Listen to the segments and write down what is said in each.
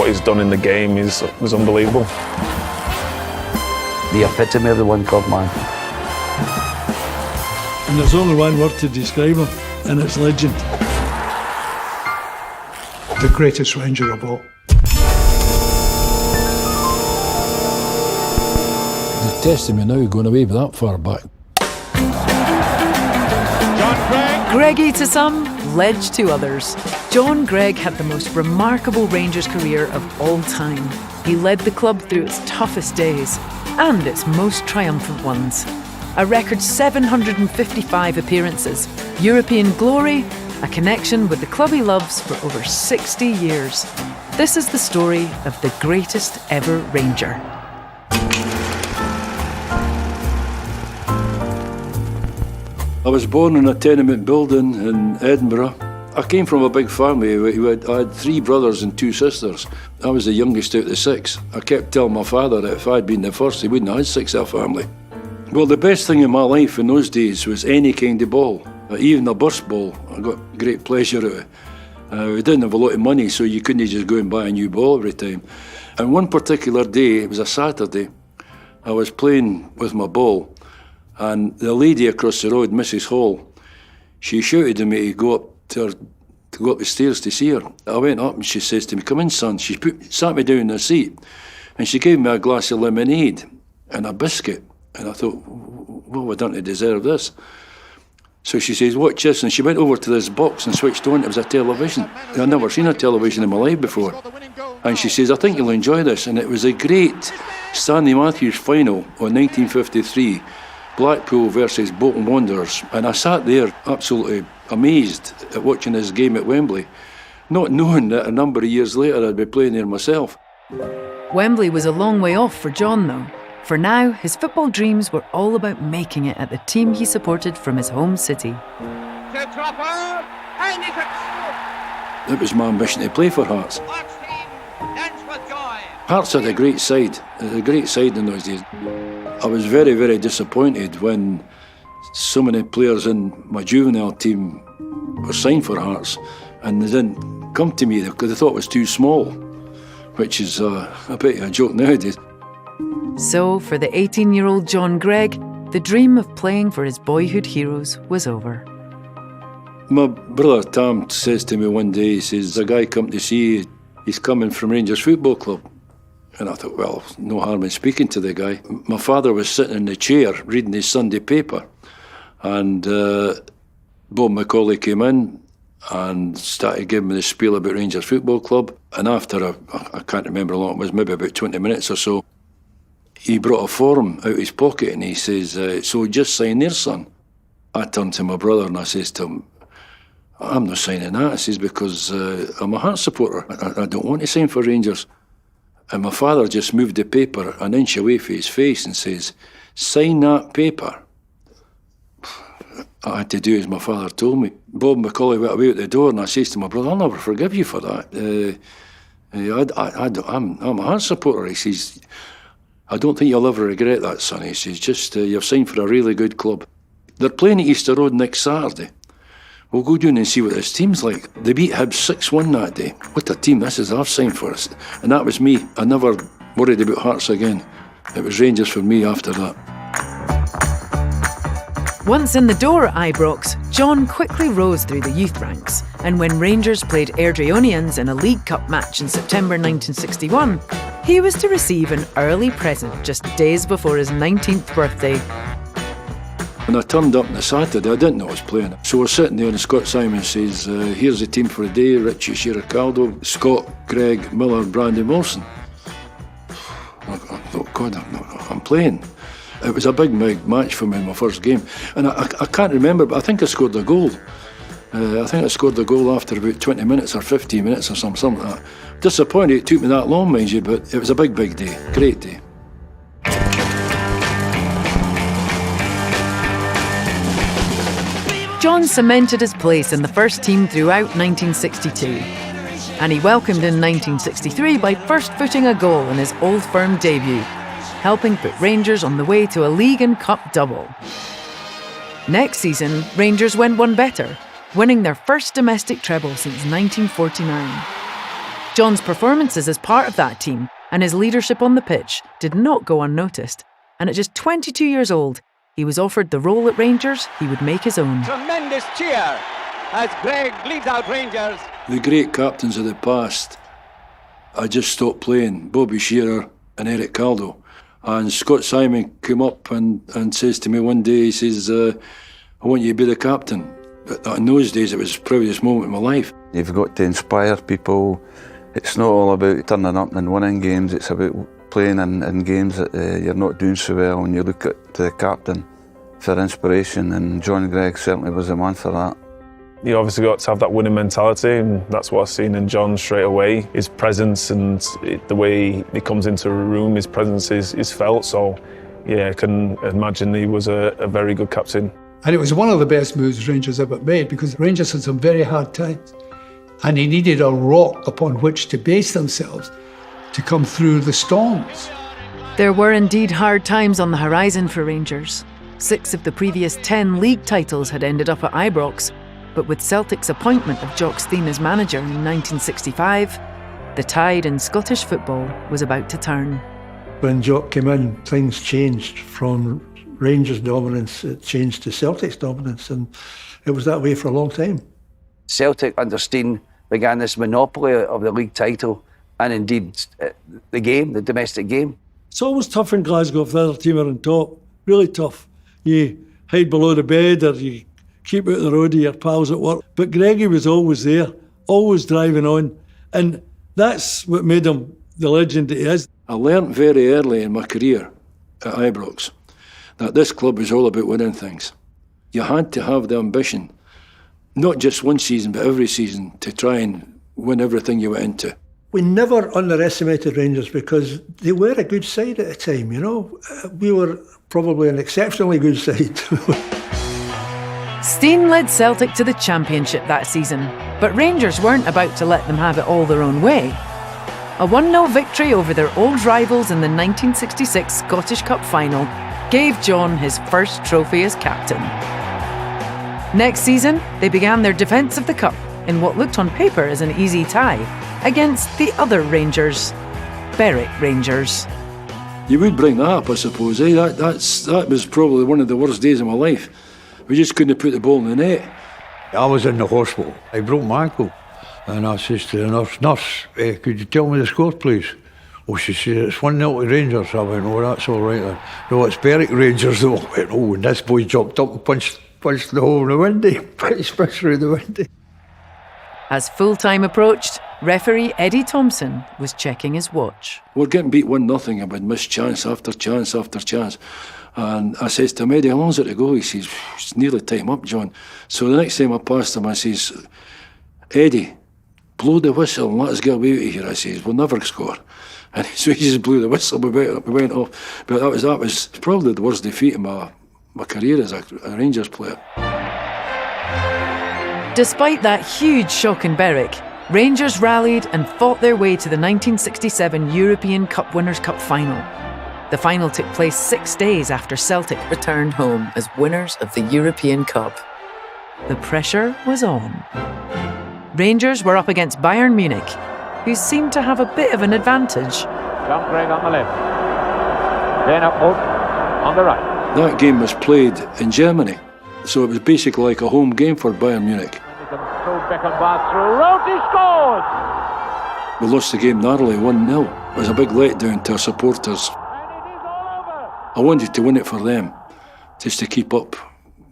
what he's done in the game was unbelievable. The epitome of the one club man. And there's only one word to describe him, and it's legend. The greatest Ranger of all. You're testing me now, going away that far back. John Greig. Greggy to some, Ledge to others. John Greig had the most remarkable Rangers career of all time. He led the club through its toughest days and its most triumphant ones. A record 755 appearances, European glory, a connection with the club he loves for over 60 years. This is the story of the greatest ever Ranger. I was born in a tenement building in Edinburgh. I came from a big family. I had 3 brothers and 2 sisters. I was the youngest out of the 6. I kept telling my father that if I'd been the first, he wouldn't have had 6 in a family. Well, the best thing in my life in those days was any kind of ball, even a burst ball. I got great pleasure out of it. We didn't have a lot of money, so you couldn't just go and buy a new ball every time. And one particular day, it was a Saturday, I was playing with my ball, and the lady across the road, Mrs. Hall, she shouted at me to go up the stairs to see her. I went up and she says to me, "Come in, son." She sat me down in her seat and she gave me a glass of lemonade and a biscuit. And I thought, well, I don't deserve this. So she says, "Watch this." And she went over to this box and switched on. It was a television. I'd never seen a television in my life before. And she says, "I think you'll enjoy this." And it was a great Stanley Matthews final on 1953. Blackpool versus Bolton Wanderers, and I sat there absolutely amazed at watching this game at Wembley, not knowing that a number of years later I'd be playing there myself. Wembley was a long way off for John though. For now, his football dreams were all about making it at the team he supported from his home city. It was my ambition to play for Hearts. Hearts had a great side in those days. I was very, very disappointed when so many players in my juvenile team were signed for Hearts and they didn't come to me because they thought it was too small, which is a bit of a joke nowadays. So, for the 18-year-old John Greig, the dream of playing for his boyhood heroes was over. My brother Tom says to me one day, he says, "A guy come to see you, he's coming from Rangers Football Club." And I thought, well, no harm in speaking to the guy. My father was sitting in the chair reading his Sunday paper, and Bob Macaulay came in and started giving me the spiel about Rangers Football Club. And after, I can't remember how long it was, maybe about 20 minutes or so, he brought a form out of his pocket and he says, "So just sign there, son." I turned to my brother and I says to him, "I'm not signing that." I says, "Because I'm a Hearts supporter. I don't want to sign for Rangers." And my father just moved the paper an inch away from his face and says, "Sign that paper." I had to do as my father told me. Bob Macaulay went away at the door and I says to my brother, "I'll never forgive you for that. I'm a Hearts supporter." He says, "I don't think you'll ever regret that, son." He says, "Just you've signed for a really good club. They're playing at Easter Road next Saturday. We'll go down and see what this team's like." They beat Hibs 6-1 that day. What a team this is, I've signed for us. And that was me. I never worried about Hearts again. It was Rangers for me after that. Once in the door at Ibrox, John quickly rose through the youth ranks. And when Rangers played Airdrieonians in a League Cup match in September 1961, he was to receive an early present just days before his 19th birthday. When I turned up on the Saturday, I didn't know I was playing. So we're sitting there and Scott Simon says, "Here's the team for the day: Richie Shiracaldo, Scott, Greig, Miller, Brandon Wilson." I thought, God, I'm playing. It was a big match for me in my first game. And I can't remember, but I think I scored a goal. I think I scored the goal after about 20 minutes or 15 minutes or something like that. Disappointed it took me that long, mind you, but it was a big day, great day. John cemented his place in the first team throughout 1962. And he welcomed in 1963 by first footing a goal in his Old Firm debut, helping put Rangers on the way to a league and cup double. Next season, Rangers went one better, winning their first domestic treble since 1949. John's performances as part of that team and his leadership on the pitch did not go unnoticed, and at just 22 years old, he was offered the role at Rangers he would make his own. Tremendous cheer as Greig leads out Rangers. The great captains of the past, I just stopped playing, Bobby Shearer and Eric Caldo. And Scott Simon came up and says to me one day, he says, I want you to be the captain. In those days, it was the proudest moment of my life. You've got to inspire people. It's not all about turning up and winning games, it's about playing in games that you're not doing so well, and you look at the captain for inspiration, and John Greig certainly was the man for that. You obviously got to have that winning mentality, and that's what I've seen in John straight away. His presence and the way he comes into a room, his presence is felt. So, yeah, I can imagine he was a very good captain. And it was one of the best moves Rangers ever made, because Rangers had some very hard times. And he needed a rock upon which to base themselves to come through the storms. There were indeed hard times on the horizon for Rangers. 6 of the previous 10 league titles had ended up at Ibrox, but with Celtic's appointment of Jock Stein as manager in 1965, the tide in Scottish football was about to turn. When Jock came in, things changed from Rangers' dominance, it changed to Celtic's dominance, and it was that way for a long time. Celtic under Stein began this monopoly of the league title and indeed the game, the domestic game. It's always tough in Glasgow if the other team are on top, really tough. You hide below the bed or you keep out the road of your pals at work. But Greggy was always there, always driving on, and that's what made him the legend that he is. I learnt very early in my career at Ibrox that this club is all about winning things. You had to have the ambition, not just one season, but every season, to try and win everything you went into. We never underestimated Rangers because they were a good side at the time, you know. We were probably an exceptionally good side. Stein led Celtic to the Championship that season, but Rangers weren't about to let them have it all their own way. A 1-0 victory over their old rivals in the 1966 Scottish Cup final gave John his first trophy as captain. Next season, they began their defence of the Cup in what looked on paper as an easy tie against the other Rangers, Berwick Rangers. You would bring that up, I suppose. That was probably one of the worst days of my life. We just couldn't put the ball in the net. I was in the hospital. I broke my ankle. And I says to the nurse, could you tell me the score, please? Oh, she said, it's 1-0 to Rangers. I went, oh, that's all right then. No, it's Berwick Rangers though. I went, oh, and this boy jumped up and punched the hole in the window. Punched through the window. As full-time approached, referee Eddie Thompson was checking his watch. We're getting beat 1-0 and we'd miss chance after chance after chance. And I says to him, Eddie, how long's it to go? He says, it's nearly time up, John. So the next time I passed him, I says, Eddie, blow the whistle and let us get away out of here. I says, we'll never score. And so he just blew the whistle, we went off. But that was probably the worst defeat of my career as a Rangers player. Despite that huge shock in Berwick, Rangers rallied and fought their way to the 1967 European Cup Winners' Cup final. The final took place 6 days after Celtic returned home as winners of the European Cup. The pressure was on. Rangers were up against Bayern Munich, who seemed to have a bit of an advantage. John Greig on the left. Then up on the right. That game was played in Germany, so it was basically like a home game for Bayern Munich. He scores! We lost the game narrowly, 1-0. It was a big letdown to our supporters. I wanted to win it for them, just to keep up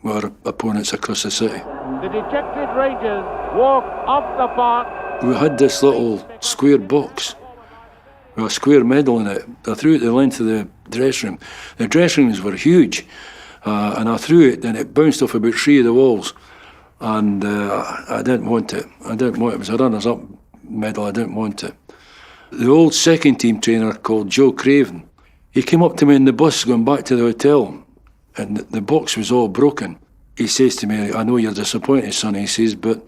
with our opponents across the city. The dejected Rangers walk off the park. We had this little square box with a square medal in it. I threw it the length of the dressing room. The dressing rooms were huge, and I threw it and it bounced off about 3 of the walls. And I didn't want it. It was a runners-up medal. I didn't want it. The old second team trainer called Joe Craven, he came up to me in the bus going back to the hotel, and the box was all broken. He says to me, I know you're disappointed, son, he says, but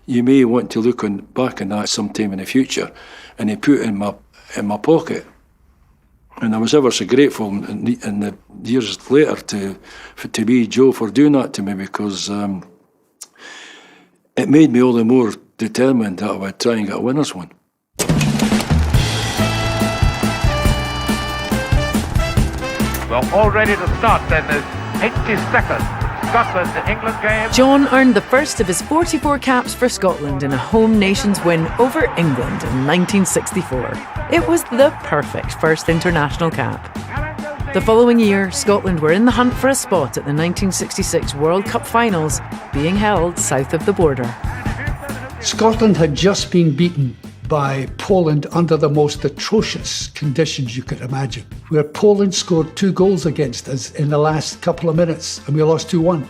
you may want to look back on that sometime in the future. And he put it in my pocket. And I was ever so grateful in the years later to be Joe for doing that to me, because it made me all the more determined that I would try and get a winner's one. We're all ready to start then. There's 80 seconds. Scotland-England game. John earned the first of his 44 caps for Scotland in a home nations win over England in 1964. It was the perfect first international cap. The following year, Scotland were in the hunt for a spot at the 1966 World Cup finals, being held south of the border. Scotland had just been beaten by Poland under the most atrocious conditions you could imagine, where Poland scored 2 goals against us in the last couple of minutes and we lost 2-1.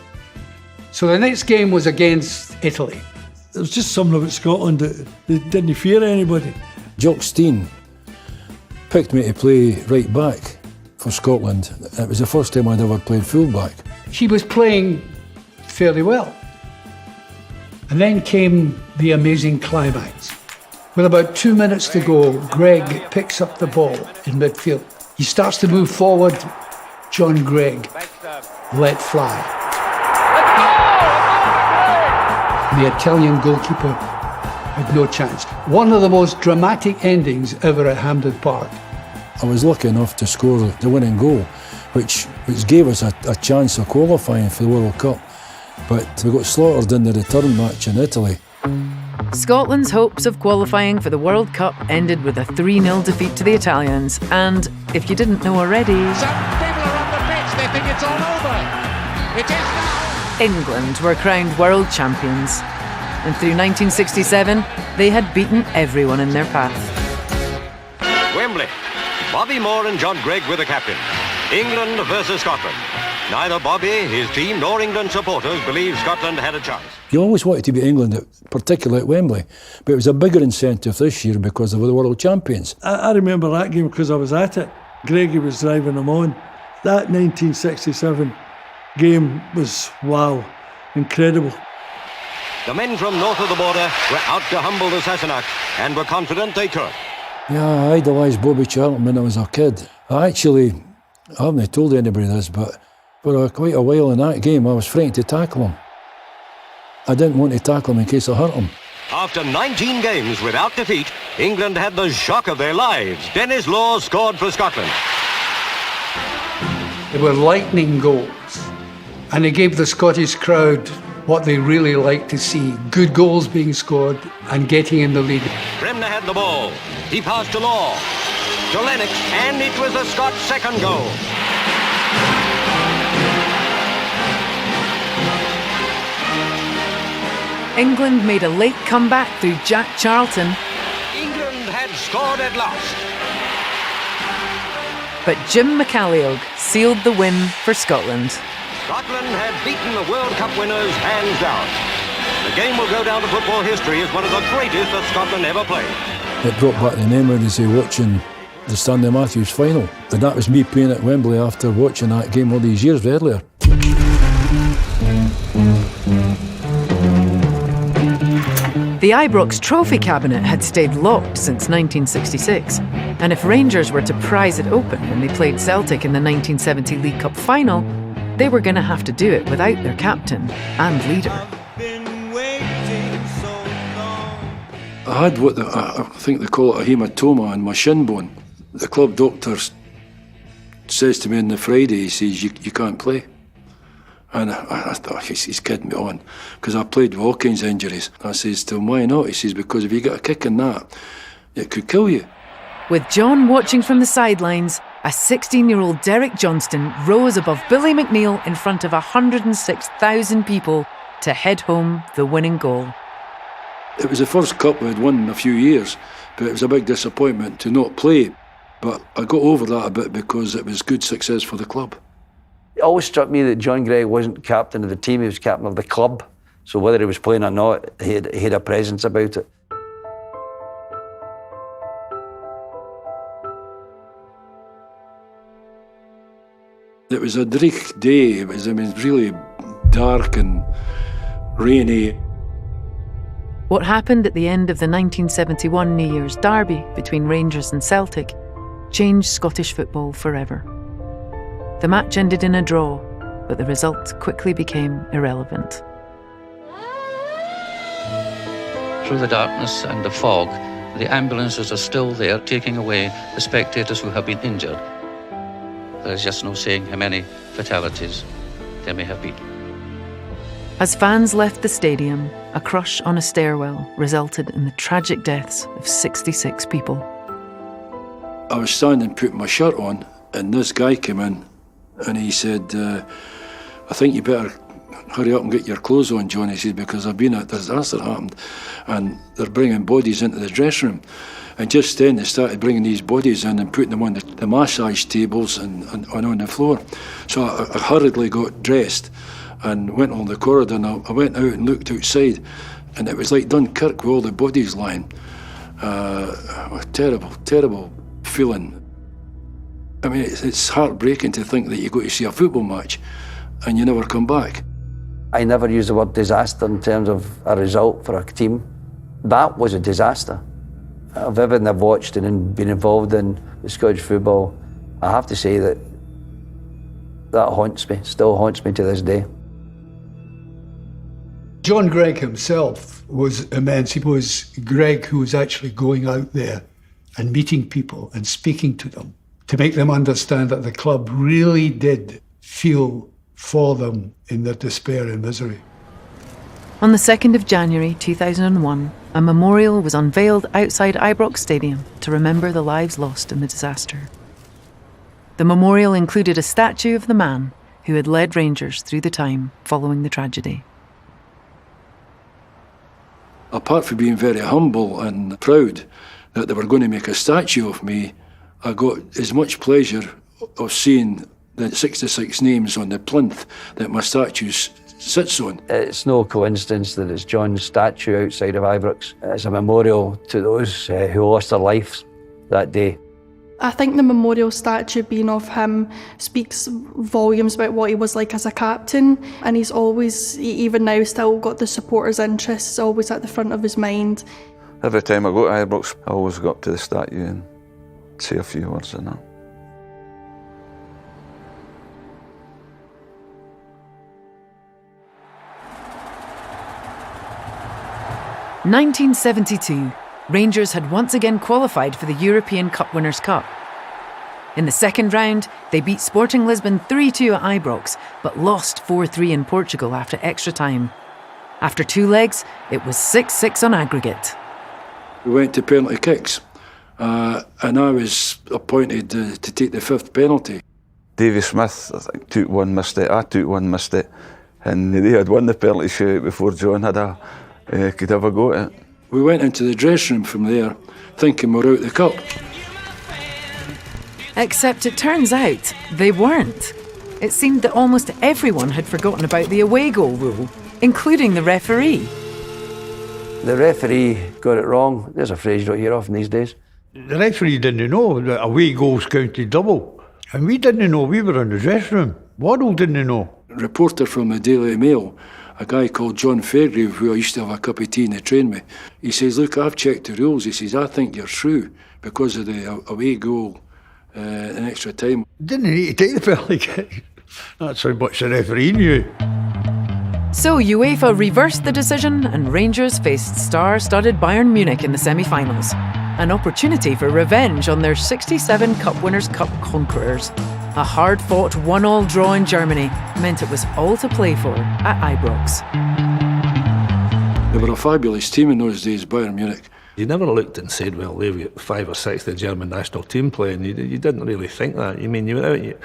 So the next game was against Italy. There was just something about Scotland that they didn't fear anybody. Jock Stein picked me to play right back for Scotland. It was the first time I'd ever played full back. He was playing fairly well. And then came the amazing climax. With about 2 minutes to go, Greig picks up the ball in midfield. He starts to move forward. John Greig let fly. The Italian goalkeeper had no chance. One of the most dramatic endings ever at Hampden Park. I was lucky enough to score the winning goal, which gave us a chance of qualifying for the World Cup. But we got slaughtered in the return match in Italy. Scotland's hopes of qualifying for the World Cup ended with a 3-0 defeat to the Italians. And if you didn't know already, Some people are on the pitch, they think it's all over. It is now. England were crowned world champions. And through 1967, they had beaten everyone in their path. Wembley. Bobby Moore and John Greig were the captains. England versus Scotland. Neither Bobby, his team, nor England supporters believed Scotland had a chance. You always wanted to beat England, particularly at Wembley, but it was a bigger incentive this year because they were the world champions. I remember that game because I was at it. Greggy was driving them on. That 1967 game was, wow, incredible. The men from north of the border were out to humble the Sassenach and were confident they could. Yeah, I idolised Bobby Charlton when I was a kid. I haven't told anybody this, but for quite a while in that game, I was frightened to tackle him. I didn't want to tackle him in case I hurt him. After 19 games without defeat, England had the shock of their lives. Dennis Law scored for Scotland. They were lightning goals. And it gave the Scottish crowd what they really like to see. Good goals being scored and getting in the lead. Bremner had the ball. He passed to Law. To Lennox, and it was the Scots' second goal. England made a late comeback through Jack Charlton. England had scored at last. But Jim McCalliog sealed the win for Scotland. Scotland had beaten the World Cup winners hands down. The game will go down to football history as one of the greatest that Scotland ever played. It brought back the memories of watching the Stanley Matthews final. And that was me playing at Wembley after watching that game all these years earlier. The Ibrox trophy cabinet had stayed locked since 1966, and if Rangers were to prise it open when they played Celtic in the 1970 League Cup final, they were going to have to do it without their captain and leader. I had what I think they call it a hematoma on my shin bone. The club doctor says to me on the Friday, he says, you can't play. And I thought, he's kidding me on, because I played with Hawkins injuries. I says to him, why not? He says, because if you get a kick in that, it could kill you. With John watching from the sidelines, a 16-year-old Derek Johnston rose above Billy McNeil in front of 106,000 people to head home the winning goal. It was the first cup we had won in a few years, but it was a big disappointment to not play. But I got over that a bit because it was good success for the club. It always struck me that John Greig wasn't captain of the team, he was captain of the club. So whether he was playing or not, he had a presence about it. It was a dreich day. It was really dark and rainy. What happened at the end of the 1971 New Year's derby between Rangers and Celtic changed Scottish football forever. The match ended in a draw, but the result quickly became irrelevant. Through the darkness and the fog, the ambulances are still there taking away the spectators who have been injured. There's just no saying how many fatalities there may have been. As fans left the stadium, a crush on a stairwell resulted in the tragic deaths of 66 people. I was standing putting my shirt on, and this guy came in and he said, I think you better hurry up and get your clothes on, John. He said, because I've been at this disaster happened and they're bringing bodies into the dressing room. And just then they started bringing these bodies in and putting them on the massage tables and on the floor. So I hurriedly got dressed and went on the corridor, and I went out and looked outside, and it was like Dunkirk with all the bodies lying. A terrible, terrible feeling. I mean, it's heartbreaking to think that you go to see a football match and you never come back. I never use the word disaster in terms of a result for a team. That was a disaster. Of everything I've watched and been involved in with Scottish football, I have to say that haunts me, still haunts me to this day. John Greig himself was immense. It was Greig who was actually going out there and meeting people and speaking to them to make them understand that the club really did feel for them in their despair and misery. On the 2nd of January 2001, a memorial was unveiled outside Ibrox Stadium to remember the lives lost in the disaster. The memorial included a statue of the man who had led Rangers through the time following the tragedy. Apart from being very humble and proud that they were going to make a statue of me, I got as much pleasure of seeing the 66 names on the plinth that my statue sits on. It's no coincidence that it's John's statue outside of Ibrox. It's a memorial to those who lost their lives that day. I think the memorial statue being of him speaks volumes about what he was like as a captain, and he's always, even now, still got the supporters' interests always at the front of his mind. Every time I go to Ibrox, I always go up to the statue and say a few words in that. In 1972, Rangers had once again qualified for the European Cup Winners' Cup. In the second round, they beat Sporting Lisbon 3-2 at Ibrox, but lost 4-3 in Portugal after extra time. After 2 legs, it was 6-6 on aggregate. We went to penalty kicks, and I was appointed to take the 5th penalty. Davy Smith, I think, took one, missed it. I took one, missed it. And they had won the penalty shootout before John could have a go at it. We went into the dressing room from there, thinking we're out the cup. Except it turns out they weren't. It seemed that almost everyone had forgotten about the away goal rule, including the referee. The referee got it wrong. There's a phrase you don't hear often these days. The referee didn't know that away goals counted double. And we didn't know, we were in the dressing room. Waddle didn't know. A reporter from the Daily Mail, a guy called John Fairgrave, who I used to have a cup of tea in the train with, he says, look, I've checked the rules. He says, I think you're through because of the away goal in extra time. Didn't need to take the penalty kick. That's how much the referee knew. So UEFA reversed the decision and Rangers faced star-studded Bayern Munich in the semi-finals. An opportunity for revenge on their 67 Cup Winners' Cup conquerors. A hard-fought 1-1 draw in Germany meant it was all to play for at Ibrox. They were a fabulous team in those days, Bayern Munich. You never looked and said, well, they've got 5 or 6 the German national team playing. You didn't really think that. You mean, you went out, you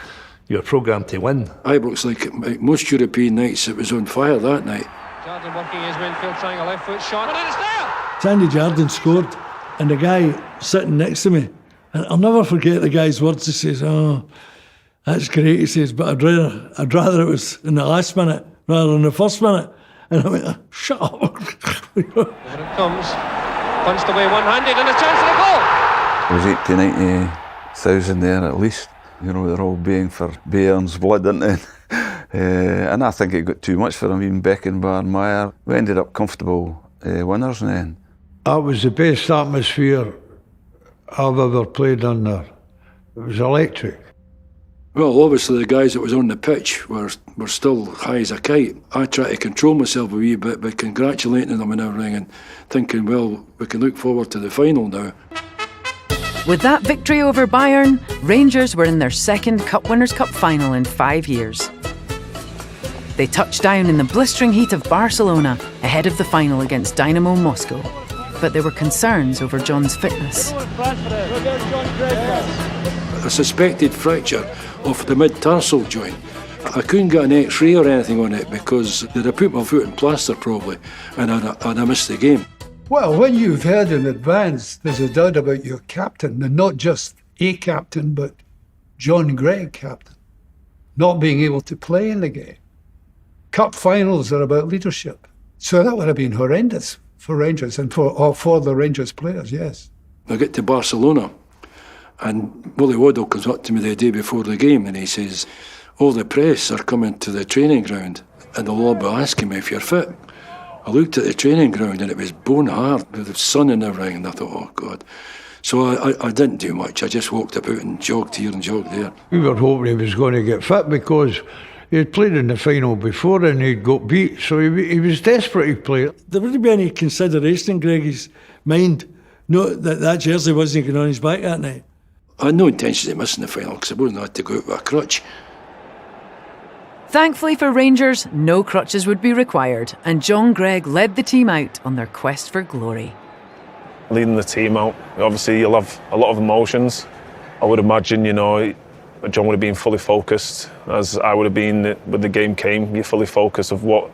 were programmed to win. Ibrox, like most European nights, it was on fire that night. Jardine working his midfield, trying a left foot shot, and it's there! Sandy Jardine scored, and the guy sitting next to me, and I'll never forget the guy's words. He says, oh, that's great, he says, but I'd rather it was in the last minute rather than the first minute. And I went, shut up. Here it comes. Punched away one-handed and a chance for a goal! There was 80, 90,000 there at least. You know, they're all baying for Bayern's blood, aren't they? And I think it got too much for them, even Beckenbauer, Meyer. We ended up comfortable winners in the end. That was the best atmosphere I've ever played in there. It was electric. Well, obviously the guys that was on the pitch were still high as a kite. I tried to control myself a wee bit by congratulating them and everything and thinking, well, we can look forward to the final now. With that victory over Bayern, Rangers were in their second Cup Winners' Cup final in 5 years. They touched down in the blistering heat of Barcelona ahead of the final against Dynamo Moscow. But there were concerns over John's fitness. A suspected fracture of the mid-tarsal joint. I couldn't get an X-ray or anything on it because they'd have put my foot in plaster probably, and I'd have missed the game. Well, when you've heard in advance there's a doubt about your captain, and not just a captain, but John Greig, captain, not being able to play in the game. Cup finals are about leadership. So that would have been horrendous for Rangers and for the Rangers players, yes. I get to Barcelona and Willie Waddle comes up to me the day before the game and he says, all the press are coming to the training ground and they'll all be asking me if you're fit. I looked at the training ground and it was bone hard with the sun and everything, and I thought, oh God. So I didn't do much. I just walked about and jogged here and jogged there. We were hoping he was going to get fit because he had played in the final before and he'd got beat, so he was desperate to play. There wouldn't be any consideration in Greggy's mind that jersey wasn't going on his back that night. I had no intention of missing the final because I wouldn't have had to go out with a crutch. Thankfully for Rangers, no crutches would be required, and John Greig led the team out on their quest for glory. Leading the team out, obviously you'll have a lot of emotions. I would imagine, John would have been fully focused, as I would have been when the game came. You're fully focused of what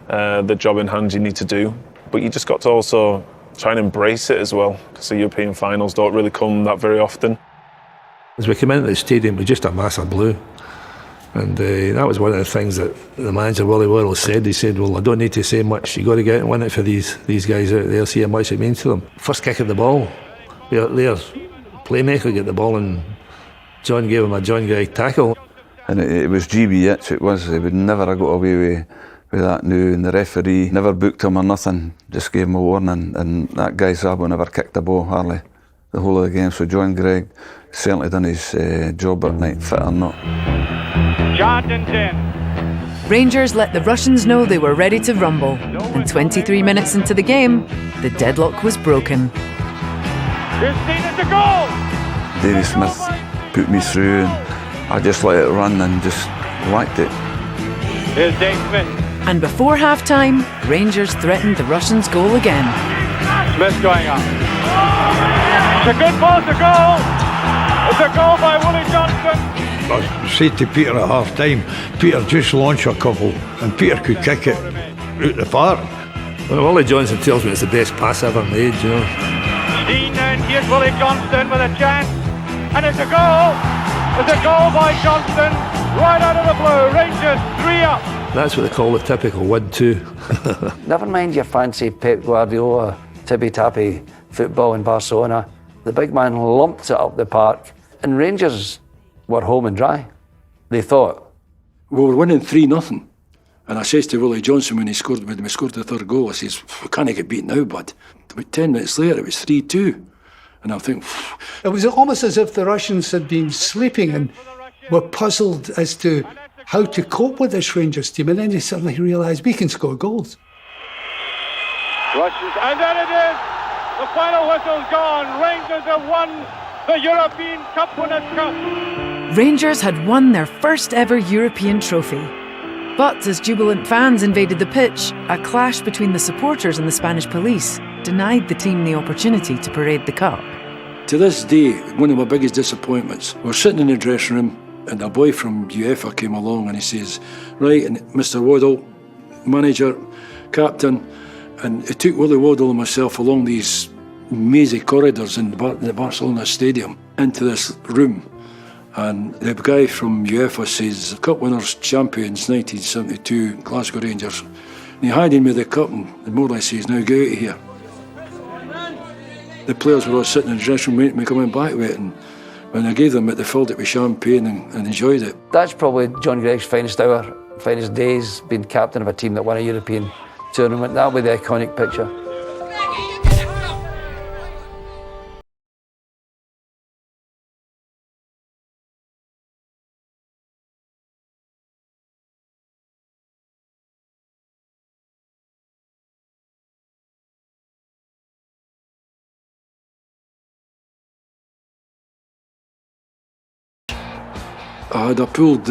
the job in hand you need to do. But you just got to also try and embrace it as well, because the European finals don't really come that very often. As we came into the stadium, we just a mass of blue. And that was one of the things that the manager, Willie Waddle, said. He said, well, I don't need to say much. You've got to get out and win it for these guys out there, see how much it means to them. First kick of the ball, their playmaker get the ball and John gave him a John Greig tackle. And it was GBH, it was. They would never have got away with that now. And the referee never booked him or nothing, just gave him a warning. And that guy Zabo never kicked the ball, hardly, the whole of the game. So John Greig certainly done his job at night, fit or not. Rangers let the Russians know they were ready to rumble, and 23 minutes into the game, the deadlock was broken. Davy Smith put me through and I just let it run and just liked it. Here's Dave Smith. And before half-time, Rangers threatened the Russians' goal again. Smith going up. It's a good ball to goal. It's a goal by Willie Johnston. I said to Peter at half-time, Peter, just launch a couple, and Peter could kick it out the park. Well, Willie Johnson tells me it's the best pass ever made, Dean, and here's Willie Johnston with a chance, and it's a goal! It's a goal by Johnston, right out of the blue. Rangers 3 up. That's what they call the typical 1-2. Never mind your fancy Pep Guardiola, tippy-tappy football in Barcelona. The big man lumped it up the park, and Rangers were home and dry. They thought, we were winning 3-0. And I says to Willie Johnson when we scored the third goal, I says, we can't get beat now, bud. About 10 minutes later, it was 3-2. And I think... It was almost as if the Russians had been sleeping and were puzzled as to how to cope with this Rangers team. And then they suddenly realised we can score goals. Russians, and there it is! The final whistle's gone. Rangers have won the European Cup Winners' Cup. Rangers had won their first ever European trophy. But as jubilant fans invaded the pitch, a clash between the supporters and the Spanish police denied the team the opportunity to parade the cup. To this day, one of my biggest disappointments, we're sitting in the dressing room and a boy from UEFA came along and he says, right, and Mr. Waddle, manager, captain, and it took Willie Waddle and myself along these mazy corridors in the Barcelona stadium into this room. And the guy from UEFA says, Cup winners, champions, 1972, Glasgow Rangers. And he handed me the cup and more or less says, now get out of here. The players were all sitting in the dressing room waiting for me coming back with it. And when I gave them it, they filled it with champagne and enjoyed it. That's probably John Greig's finest hour, finest days, being captain of a team that won a European tournament. That'll be the iconic picture. I had a pulled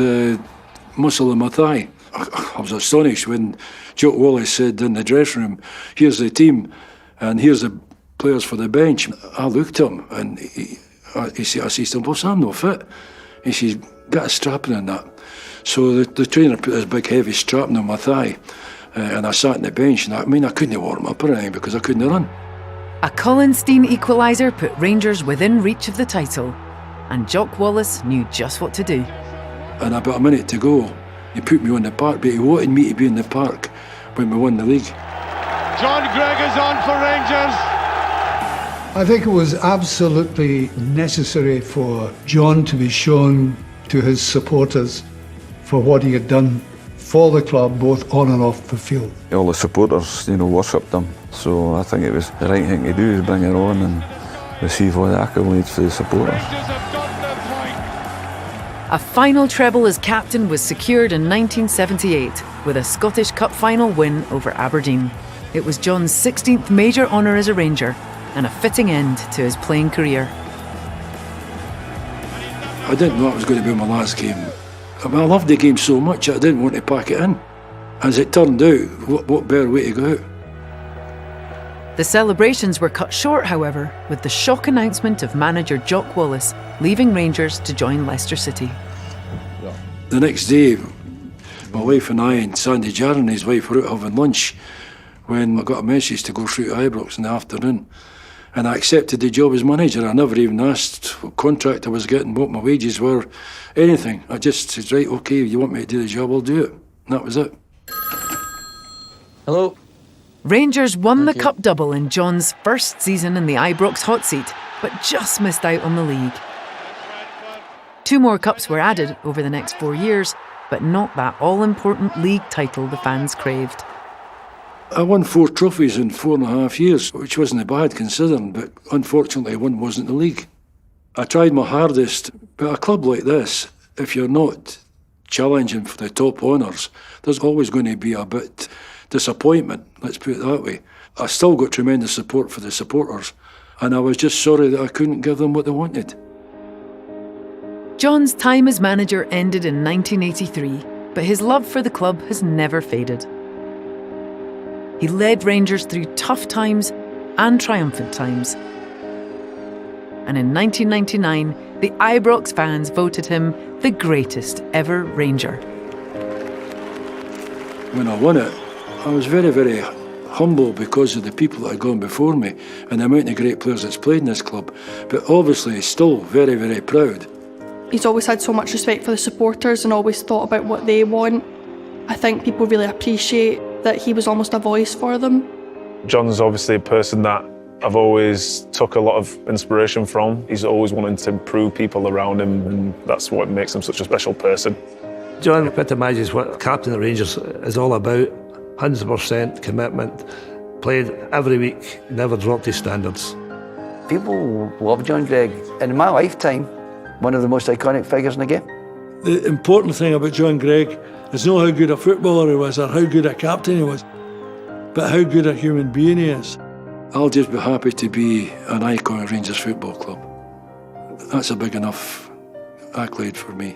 muscle in my thigh. I was astonished when Jock Wallace said in the dressing room, here's the team and here's the players for the bench. I looked at him and I said to him, boss, I'm not fit. He says, get a strapping in that. So the trainer put this big heavy strapping on my thigh and I sat on the bench and I couldn't warm up or anything because I couldn't run. A Colin-Steen equaliser put Rangers within reach of the title, and Jock Wallace knew just what to do. And about a minute to go, he put me on the park, but he wanted me to be in the park when we won the league. John Greig is on for Rangers. I think it was absolutely necessary for John to be shown to his supporters for what he had done for the club, both on and off the field. All the supporters, worshipped him. So I think it was the right thing to do, is bring her on and receive all the accolades for the supporters. A final treble as captain was secured in 1978 with a Scottish Cup final win over Aberdeen. It was John's 16th major honour as a Ranger and a fitting end to his playing career. I didn't know it was going to be my last game. I loved the game so much I didn't want to pack it in. As it turned out, what better way to go out? The celebrations were cut short, however, with the shock announcement of manager Jock Wallace leaving Rangers to join Leicester City. The next day, my wife and I and Sandy Jarran, his wife, were out having lunch when I got a message to go through to Ibrox in the afternoon. And I accepted the job as manager. I never even asked what contract I was getting, what my wages were, anything. I just said, right, OK, you want me to do the job, I'll do it. And that was it. Hello. Rangers won the Cup double in John's first season in the Ibrox hot seat, but just missed out on the league. 2 more cups were added over the next 4 years, but not that all-important league title the fans craved. I won 4 trophies in 4.5 years, which wasn't bad considering, but unfortunately one wasn't the league. I tried my hardest, but a club like this, if you're not challenging for the top honours, there's always going to be a bit disappointment, let's put it that way. I still got tremendous support for the supporters, and I was just sorry that I couldn't give them what they wanted. John's time as manager ended in 1983, but his love for the club has never faded. He led Rangers through tough times and triumphant times. And in 1999, the Ibrox fans voted him the greatest ever Ranger. When I won it, I was very, very humble because of the people that had gone before me and the amount of great players that's played in this club, but obviously still very, very proud. He's always had so much respect for the supporters and always thought about what they want. I think people really appreciate that he was almost a voice for them. John's obviously a person that I've always took a lot of inspiration from. He's always wanting to improve people around him, and that's what makes him such a special person. John epitomises what captain of Rangers is all about. 100% commitment, played every week, never dropped his standards. People love John Greig. In my lifetime, one of the most iconic figures in the game. The important thing about John Greig is not how good a footballer he was or how good a captain he was, but how good a human being he is. I'll just be happy to be an icon of Rangers Football Club. That's a big enough accolade for me.